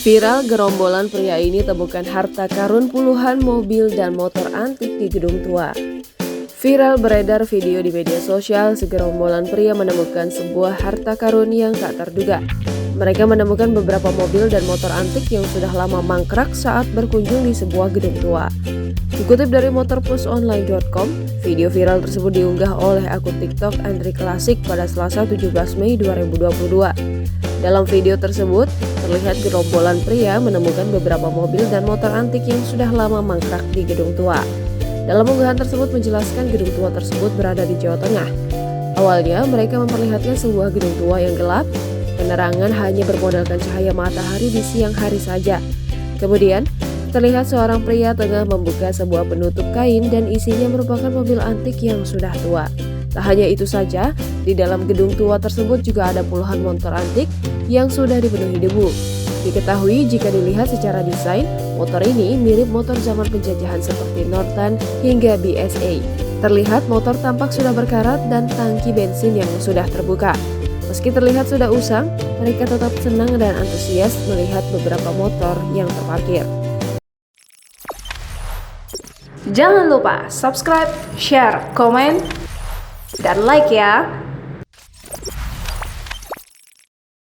Viral, gerombolan pria ini temukan harta karun puluhan mobil dan motor antik di gedung tua. Viral beredar video di media sosial, segerombolan pria menemukan sebuah harta karun yang tak terduga. Mereka menemukan beberapa mobil dan motor antik yang sudah lama mangkrak saat berkunjung di sebuah gedung tua. Dikutip dari motorplusonline.com, video viral tersebut diunggah oleh akun TikTok Andri Klasik pada Selasa 17 Mei 2022. Dalam video tersebut, terlihat gerombolan pria menemukan beberapa mobil dan motor antik yang sudah lama mangkrak di gedung tua. Dalam unggahan tersebut menjelaskan gedung tua tersebut berada di Jawa Tengah. Awalnya, mereka memperlihatkan sebuah gedung tua yang gelap, penerangan hanya bermodalkan cahaya matahari di siang hari saja. Kemudian, terlihat seorang pria tengah membuka sebuah penutup kain dan isinya merupakan mobil antik yang sudah tua. Tak hanya itu saja, di dalam gedung tua tersebut juga ada puluhan motor antik yang sudah dipenuhi debu. Diketahui jika dilihat secara desain, motor ini mirip motor zaman penjajahan seperti Norton hingga BSA. Terlihat motor tampak sudah berkarat dan tangki bensin yang sudah terbuka. Meski terlihat sudah usang, mereka tetap senang dan antusias melihat beberapa motor yang terparkir. Jangan lupa subscribe, share, komen, dan like ya.